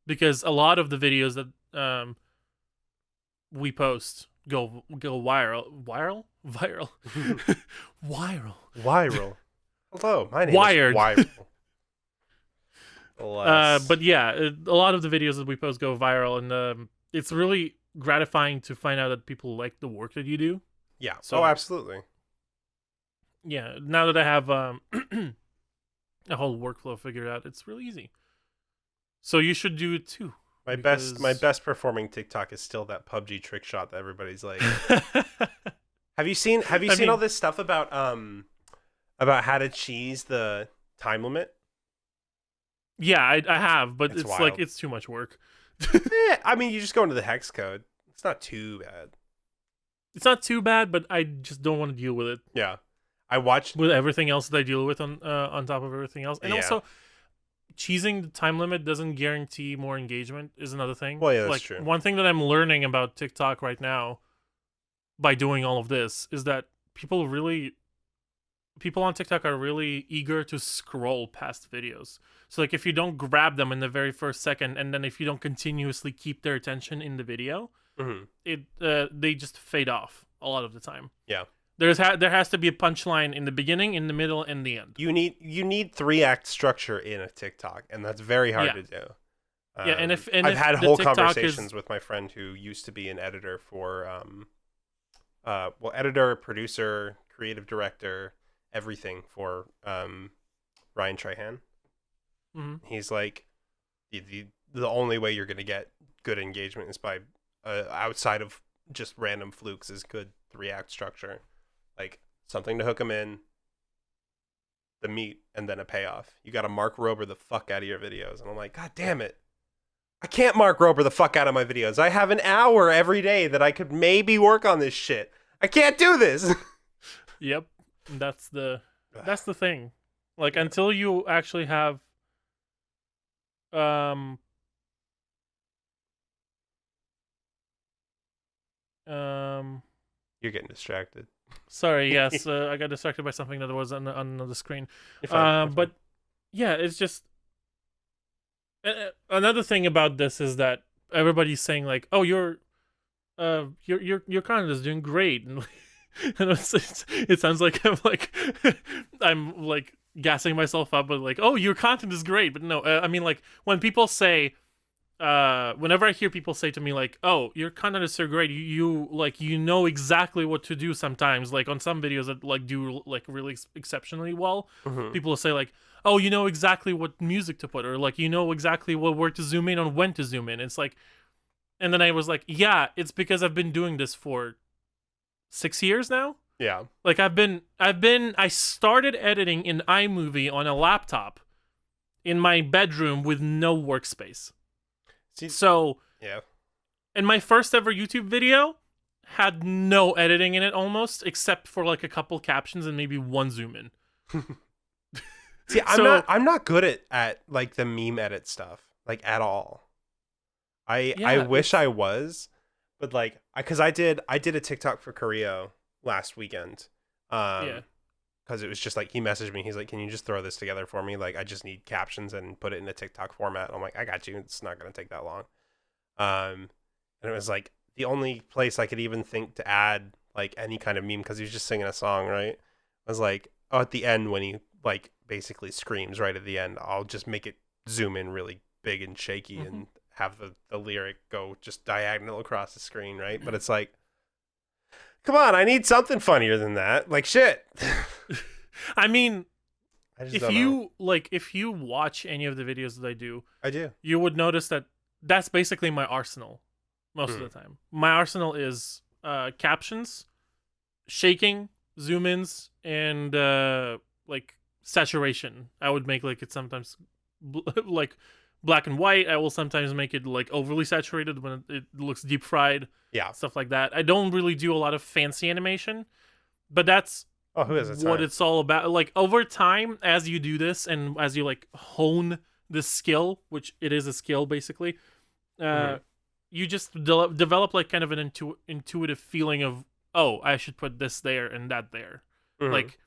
because a lot of the videos that we post go viral. Hello, my name Wired. is Wired. But yeah, a lot of the videos that we post go viral, and it's really gratifying to find out that people like the work that you do. Yeah. So, absolutely. Yeah. Now that I have a whole workflow figured out, it's really easy. So you should do it too. My best performing TikTok is still that PUBG trick shot that everybody's like. Have you seen all this stuff about how to cheese the time limit? Yeah, I have, but it's wild. like it's too much work. I mean, you just go into the hex code. It's not too bad. It's not too bad, but I just don't want to deal with it. Yeah, I watched with everything else that I deal with on top of everything else, and also cheesing the time limit doesn't guarantee more engagement is another thing. Well, yeah, that's like, true. One thing that I'm learning about TikTok right now by doing all of this is that people really people on TikTok are really eager to scroll past videos. So like if you don't grab them in the very first second, and then if you don't continuously keep their attention in the video, they just fade off a lot of the time. Yeah. There has to be a punchline in the beginning, in the middle, and the end. You need 3-act structure in a TikTok, and that's very hard to do. And I've had whole conversations with my friend who used to be an editor for editor, producer, creative director, everything for Ryan Trahan. He's like, the only way you're going to get good engagement is by outside of just random flukes is good 3-act structure, like something to hook them in, the meat, and then a payoff. You got to Mark Rober the fuck out of your videos, and I'm like, God damn it, I can't Mark Rober the fuck out of my videos. I have an hour every day that I could maybe work on this shit. I can't do this. Yep, that's the thing. Like until you actually have You're getting distracted. Sorry, yes, I got distracted by something that was on the screen. You're fine. But yeah, it's just another thing about this is that everybody's saying like, "Oh, your content is doing great," and it sounds like I'm like gassing myself up, but like, "Oh, your content is great," but no, I mean like when people say. Whenever I hear people say to me like, "Oh, your content is so great, you know exactly what to do." Sometimes, like on some videos that like do like really exceptionally well, people will say like, "Oh, you know exactly what music to put," or like you know exactly where to zoom in on when to zoom in. It's like, and then I was like, "Yeah, it's because I've been doing this for 6 years now." Yeah, like I started editing in iMovie on a laptop in my bedroom with no workspace. So, yeah. And my first ever YouTube video had no editing in it almost, except for like a couple captions and maybe one zoom in. See, I'm not good at like the meme edit stuff, like at all. I wish I was, but like because I did a TikTok for Korea last weekend. Because it was just like he messaged me. He's like, "Can you just throw this together for me? Like, I just need captions and put it in a TikTok format." And I'm like, "I got you. It's not gonna take that long." And it was like the only place I could even think to add like any kind of meme because he was just singing a song, right? I was like, "Oh, at the end when he like basically screams right at the end, I'll just make it zoom in really big and shaky and have the lyric go just diagonal across the screen, right?" But it's like, come on, I need something funnier than that. Like shit. I mean, if you watch any of the videos that I do, you would notice that that's basically my arsenal most of the time. My arsenal is captions, shaking, zoom ins, and like saturation. I would make like it sometimes like black and white. I will sometimes make it like overly saturated when it looks deep fried. Yeah, stuff like that. I don't really do a lot of fancy animation, but that's who is what it's all about. Like over time, as you do this and as you like hone this skill, which it is a skill basically, you just develop like kind of an intuitive feeling of, oh, I should put this there and that there. Like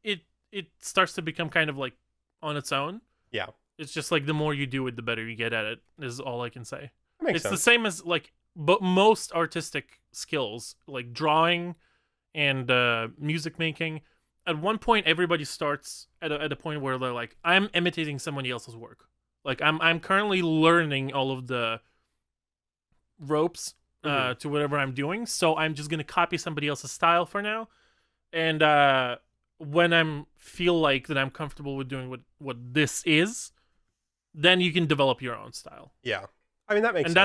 it starts to become kind of like on its own. Yeah, it's just like the more you do it, the better you get at it. Is all I can say. Makes sense. The same as like. But most artistic skills, like drawing and music making, at one point everybody starts at a point where they're like, I'm imitating somebody else's work. Like I'm currently learning all of the ropes to whatever I'm doing, so I'm just gonna copy somebody else's style for now. And when I feel like that I'm comfortable with doing what this is, then you can develop your own style. Yeah, I mean that makes sense. And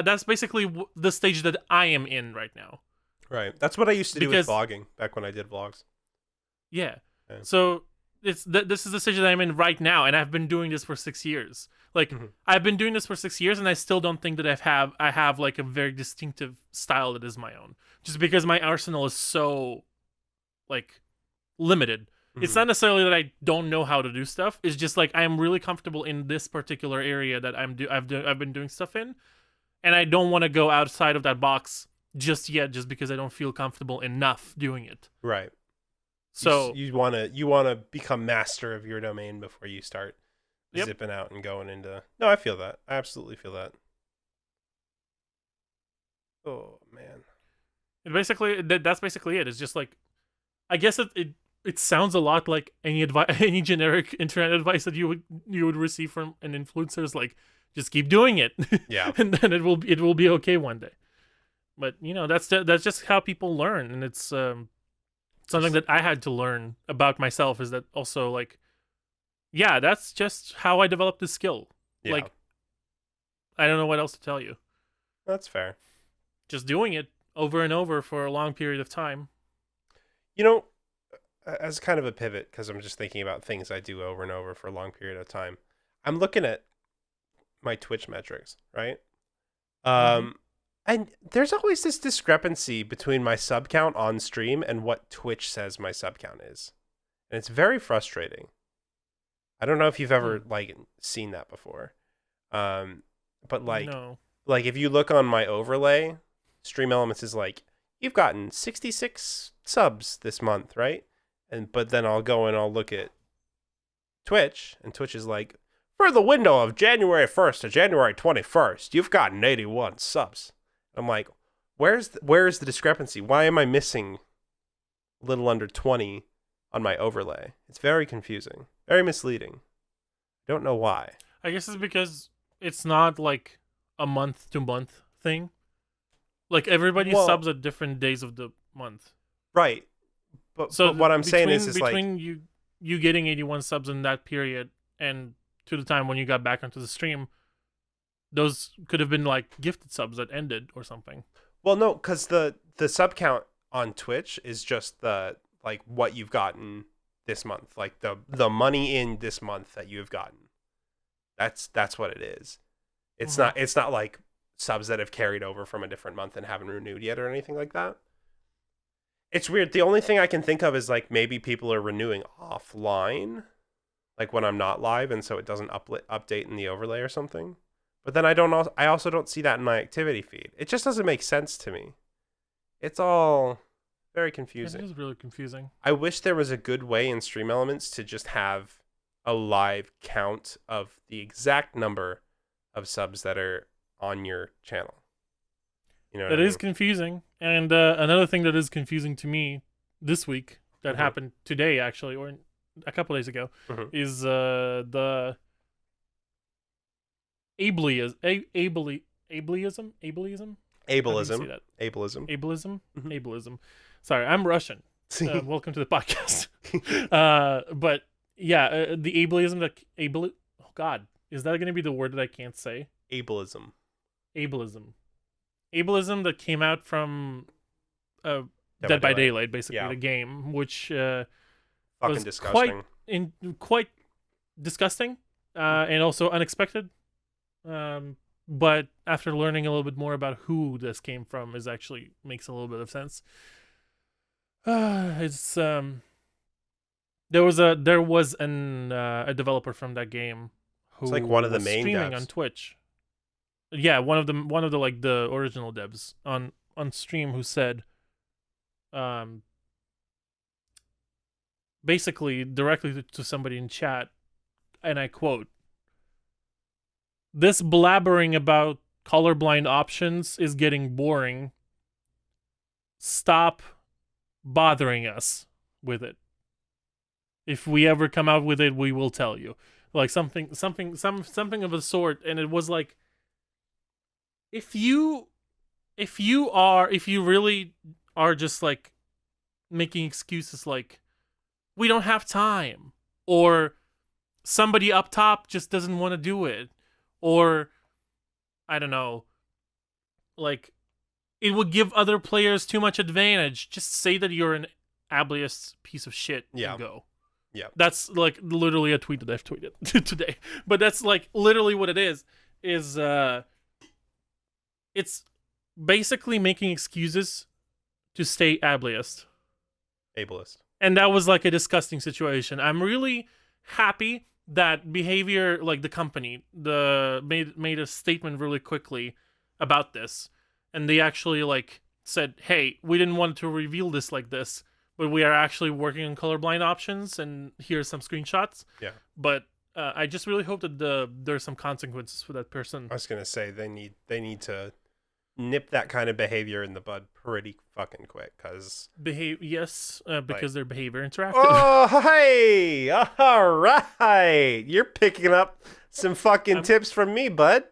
that's basically the stage that I am in right now. Right. That's what I used to do with vlogging back when I did vlogs. Yeah. So this is the stage that I'm in right now, and I've been doing this for 6 years. Like I've been doing this for 6 years, and I still don't think that I have like a very distinctive style that is my own. Just because my arsenal is so like limited. It's not necessarily that I don't know how to do stuff. It's just like I am really comfortable in this particular area that I've been doing stuff in. And I don't want to go outside of that box just yet, just because I don't feel comfortable enough doing it. Right. So you wanna become master of your domain before you start Yep. zipping out and going into. No, I feel that. I absolutely feel that. Oh man. that's basically it. It's just like, I guess it sounds a lot like any any generic internet advice that you would receive from an influencer is like, just keep doing it. Yeah. And then it will be okay one day. But that's just how people learn, and it's something that I had to learn about myself, is that also, like, yeah, that's just how I developed this skill. Yeah. Like, I don't know what else to tell you. That's fair. Just doing it over and over for a long period of time. You know, as kind of a pivot, because I'm just thinking about things I do over and over for a long period of time. I'm looking at my Twitch metrics, right? And there's always this discrepancy between my sub count on stream and what Twitch says my sub count is. And it's very frustrating. I don't know if you've ever like seen that before. But like No. like if you look on my overlay, Stream Elements is like, you've gotten 66 subs this month, right? But then I'll go and I'll look at Twitch, and Twitch is like, for the window of January 1st to January 21st, you've gotten 81 subs. I'm like, where's the discrepancy? Why am I missing a little under 20 on my overlay? It's very confusing, very misleading. I don't know why. I guess it's because it's not like a month to month thing. Like, everybody subs at different days of the month. Right. But what I'm saying is between like, you getting 81 subs in that period and to the time when you got back onto the stream, those could have been like gifted subs that ended or something. Well, no, because the sub count on Twitch is just the, like, what you've gotten this month, like the money in this month that you have gotten. That's what it is. It's not like subs that have carried over from a different month and haven't renewed yet or anything like that. It's weird. The only thing I can think of is like maybe people are renewing offline, like when I'm not live, and so it doesn't update in the overlay or something. But then I also don't see that in my activity feed. It just doesn't make sense to me. It's all very confusing. It is really confusing. I wish there was a good way in Stream Elements to just have a live count of the exact number of subs that are on your channel. You know what I mean? Is confusing. And another thing that is confusing to me this week that happened today, actually, or a couple days ago, is the ableism. Ableism. Sorry, I'm Russian. Welcome to the podcast. But yeah, the ableism oh God, is that going to be the word that I can't say? Ableism that came out from Dead by Daylight, basically, the game, which was disgusting. quite disgusting, and also unexpected. But after learning a little bit more about who this came from, actually makes a little bit of sense. It's there was a developer from that game who was like one of the was main streaming devs on Twitch. Yeah, one of the like the original devs on stream, who said, basically directly to somebody in chat, and I quote, "This blabbering about colorblind options is getting boring. Stop bothering us with it. If we ever come out with it, we will tell you." Like something of the sort. And it was like, if you really are just like making excuses like, we don't have time, or somebody up top just doesn't want to do it, or I don't know, like, it would give other players too much advantage, just say that you're an ableist piece of shit and go. Yeah. That's like literally a tweet that I've tweeted today. But that's like literally what it is it's basically making excuses to stay ableist. And that was like a disgusting situation. I'm really happy that Behavior, like the company, made a statement really quickly about this. And they actually like said, hey, we didn't want to reveal this like this, but we are actually working on colorblind options, and here's some screenshots. Yeah. But I just really hope that there's some consequences for that person. I was gonna say they need to nip that kind of behavior in the bud pretty fucking quick, because because their behavior interactive. Oh, hey, all right, you're picking up some fucking tips from me, bud.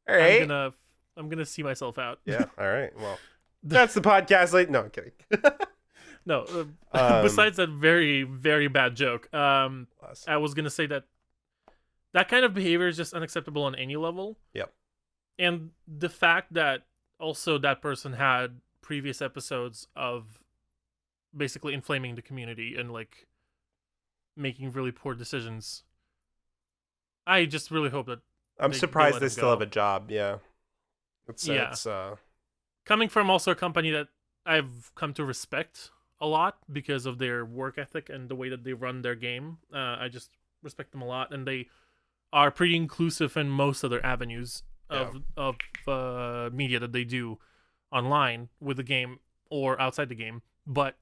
All right, I'm gonna see myself out. Yeah, all right. Well, that's the podcast. No, I'm kidding. No, besides that very, very bad joke, I was gonna say that kind of behavior is just unacceptable on any level. Yep. And the fact that also that person had previous episodes of basically inflaming the community and like making really poor decisions. I just really hope that I'm surprised they still have a job. Yeah. It's coming from also a company that I've come to respect a lot because of their work ethic and the way that they run their game. I just respect them a lot, and they are pretty inclusive in most of their avenues of media that they do online with the game or outside the game. But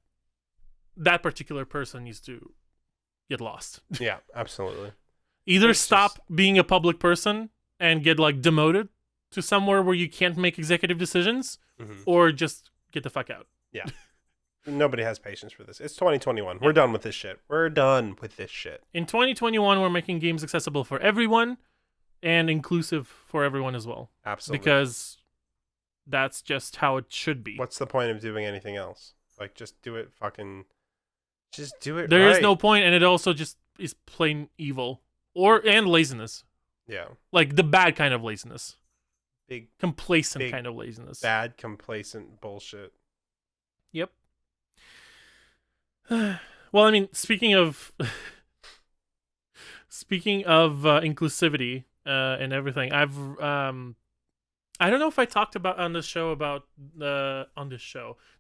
that particular person needs to get lost. Yeah, absolutely. Either stop being a public person and get like demoted to somewhere where you can't make executive decisions, or just get the fuck out. Yeah. Nobody has patience for this. It's 2021. We're done with this shit. In 2021, we're making games accessible for everyone and inclusive for everyone as well. Absolutely. Because that's just how it should be. What's the point of doing anything else? Like, just do it just do it There is no point, and it also just is plain evil. And laziness. Yeah. Like the bad kind of laziness. Complacent kind of laziness. Bad, complacent bullshit. Yep. Well, I mean, speaking of inclusivity and everything, I don't know if I talked about on this show.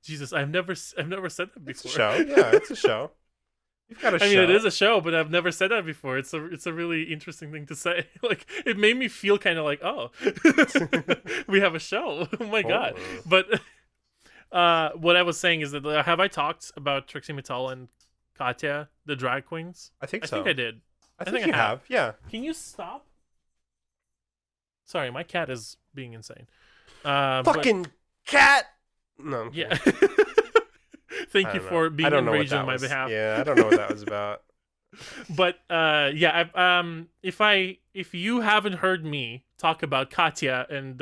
Jesus, I've never said that before. It's a show. Yeah, it's a show. You've got a show. I mean, it is a show, but I've never said that before. It's a really interesting thing to say. Like, it made me feel kind of like, oh, we have a show. Oh my god! But what I was saying is that have I talked about Trixie Mattel and Katya, the drag queens? I think so. I think I did. I think you have. Yeah. Can you stop? Sorry, my cat is being insane. Fucking cat. No. Yeah. Thank you for being enraged on my behalf. Yeah, I don't know what that was about. But if you haven't heard me talk about Katya and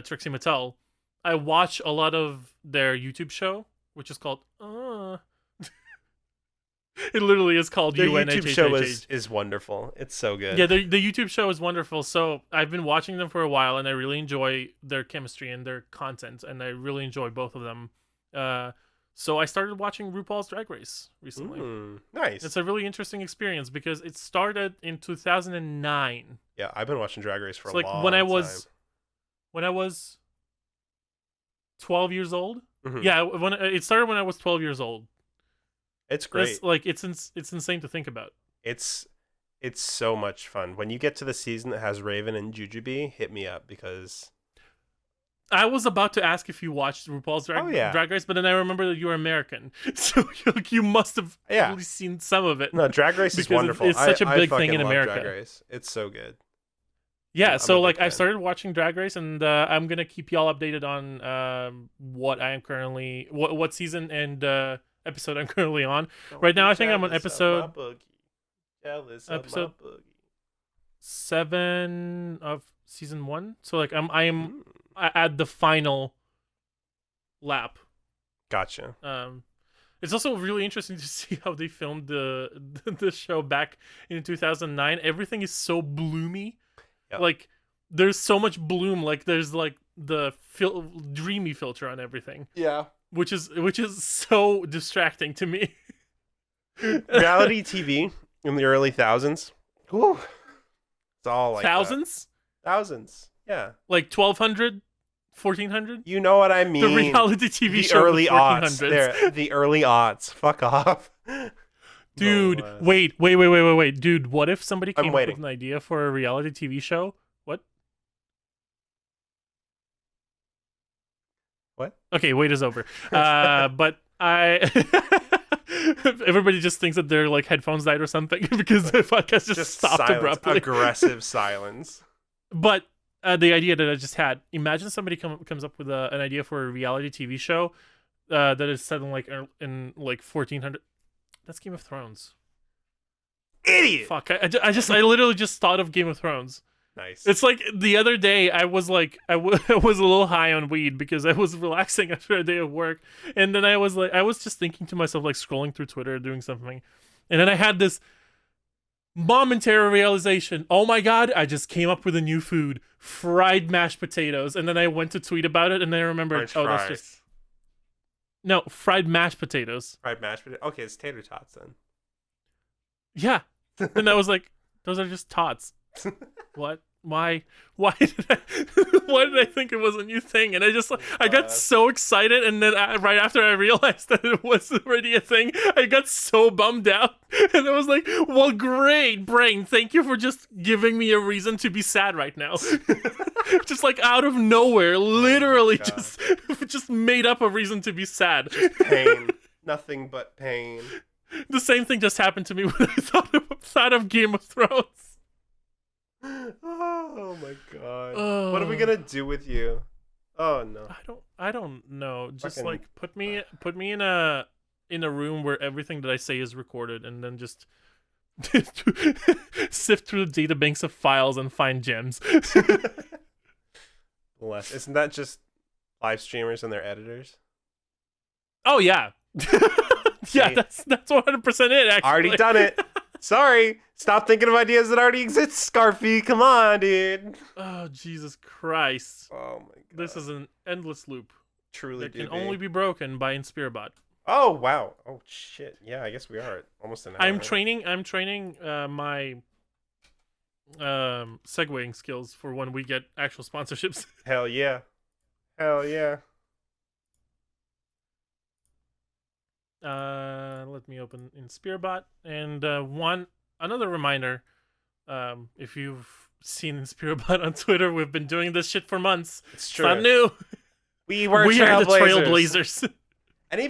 Trixie Mattel, I watch a lot of their YouTube show, which is called it literally is called their YouTube show is wonderful. It's so good. Yeah, the YouTube show is wonderful. So I've been watching them for a while, and I really enjoy their chemistry and their content, and I really enjoy both of them. So I started watching RuPaul's Drag Race recently. Nice. It's a really interesting experience because it started in 2009. Yeah, I've been watching Drag Race for a long time. When I was 12 years old. Yeah, when it started when I was 12 years old. It's great. It's insane to think about. It's so much fun. When you get to the season that has Raven and Jujubee, hit me up because I was about to ask if you watched RuPaul's Drag Race, but then I remember that you were American, so you must have at least seen some of it. No, Drag Race is wonderful. It's such a big thing in America. Drag Race. It's so good. Yeah, so like I started watching Drag Race, and I'm gonna keep y'all updated on what I am currently what season and episode I'm currently on. Right now, I think I'm on episode 7 of season 1. So like I am at the final lap. Gotcha. It's also really interesting to see how they filmed the show back in 2009. Everything is so bloomy. Yep. Like there's so much bloom. Like there's like the dreamy filter on everything. Yeah. Which is so distracting to me. Reality TV in the early thousands. Whew. It's all like thousands. Yeah. Like 1200, 1400. You know what I mean. The reality TV show. Early aughts. The early aughts. Fuck off. Dude, wait. Dude, what if somebody came up with an idea for a reality TV show? What? Okay, wait is over. But I everybody just thinks that their like headphones died or something because the podcast just stopped silence, abruptly. Aggressive silence. But the idea that I just had, imagine somebody comes up with an idea for a reality TV show that is set in like 1400. That's Game of Thrones. Idiot. Fuck! I literally just thought of Game of Thrones. Nice. It's like the other day I was like I was a little high on weed because I was relaxing after a day of work, and then I was just thinking to myself, like scrolling through Twitter doing something, and then I had this momentary realization, oh my god, I just came up with a new food, fried mashed potatoes. And then I went to tweet about it, and then I remembered, that's just no, fried mashed potatoes. Fried mashed potatoes. Okay, it's tater tots then. Yeah. And I was like, those are just tots. What? Why did I think it was a new thing? And I got so excited, and then right after I realized that it was already a thing, I got so bummed out, and I was like, well, great, brain, thank you for just giving me a reason to be sad right now. Just like out of nowhere, literally just made up a reason to be sad. Just pain. Nothing but pain. The same thing just happened to me when I thought of Game of Thrones. Oh my god. What are we gonna do with you? Oh no. I don't know. Just like put me in a room where everything that I say is recorded, and then just sift through the databanks of files and find gems. Isn't that just live streamers and their editors? Oh yeah. Yeah, that's 100% it, actually. Already done it. Sorry. Stop thinking of ideas that already exist, Scarfee. Come on, dude. Oh, Jesus Christ. Oh, my God. This is an endless loop. Truly that can only be broken by InspireBot. Oh, wow. Oh, shit. Yeah, I guess we are at almost an hour. I'm training my segueing skills for when we get actual sponsorships. Hell yeah. Hell yeah. Let me open InspireBot, and another reminder, if you've seen InspireBot on Twitter, we've been doing this shit for months. It's true. It's not new. We are the trailblazers. And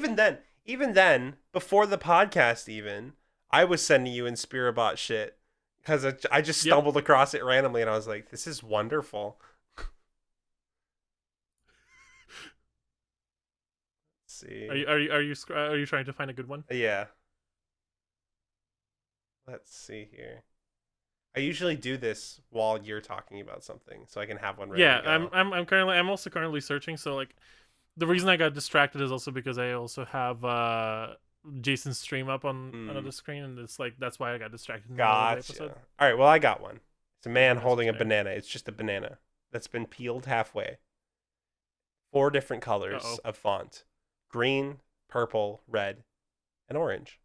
even then, before the podcast even, I was sending you InspireBot shit because I just stumbled across it randomly, and I was like, this is wonderful. See. Are you trying to find a good one? Yeah. Let's see here. I usually do this while you're talking about something, so I can have one ready. Yeah, I'm also currently searching. So like, the reason I got distracted is also because I also have Jason's stream up on another screen, and it's like that's why I got distracted. In gotcha. The episode. All right, well I got one. It's a man holding a banana. It's just a banana that's been peeled halfway. 4 different colors of font. Green, purple, red, and orange.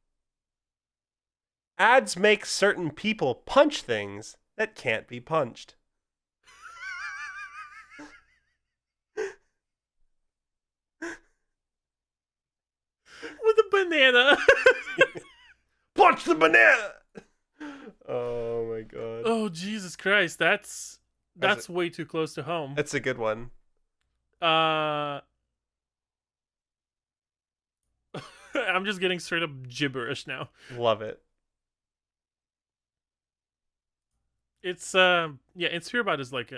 Ads make certain people punch things that can't be punched. With a banana. Punch the banana! Oh my god. Oh, Jesus Christ. That's way too close to home. That's a good one. I'm just getting straight up gibberish now. Love it. It's InspireBot is like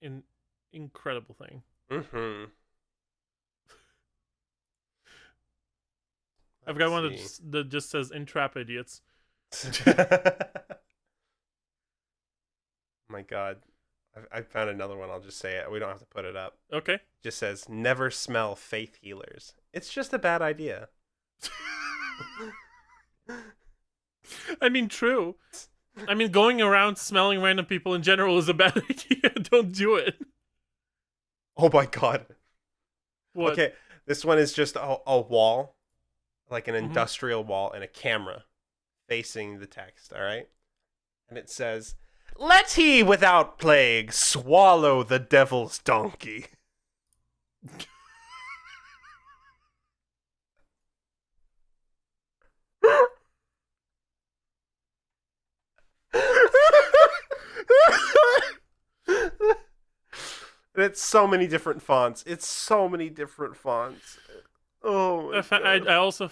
an incredible thing. Mm-hmm. I've got one that just says "Entrap idiots." My God, I found another one. I'll just say it. We don't have to put it up. Okay. It just says "Never smell faith healers." It's just a bad idea. I mean, true. I mean, going around smelling random people in general is a bad idea. Don't do it. Oh my God. What? Okay, this one is just a wall, like an industrial wall, and a camera facing the text, all right? And it says, "Let he without plague swallow the devil's donkey." And it's so many different fonts. Oh my God. I also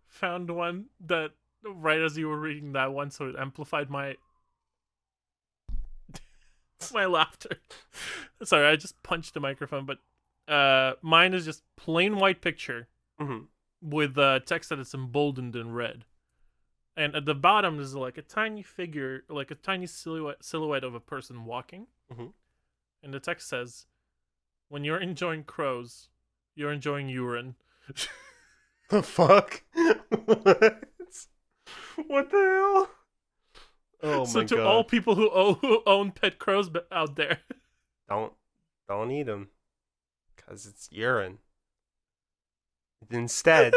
found one that right as you were reading that one, so it amplified my my laughter. Sorry, I just punched the microphone, but mine is just plain white picture with text that is emboldened in red. And at the bottom is like a tiny figure, like a tiny silhouette of a person walking. And the text says, "When you're enjoying crows, you're enjoying urine." The fuck? What the hell? Oh so my to God. all people who own pet crows out there, don't eat them, cause it's urine. Instead,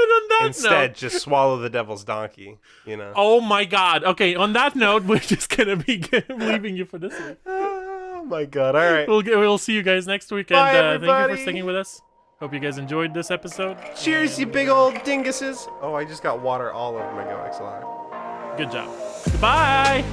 just swallow the devil's donkey. You know. Oh my God. Okay, on that note, we're just gonna be leaving you for this week. Oh my God. All right. We'll see you guys next week. Bye, and thank you everybody. for sticking with us. Hope you guys enjoyed this episode. Cheers, you big old dinguses. Oh, I just got water all over my Go XLR. Good job. Goodbye.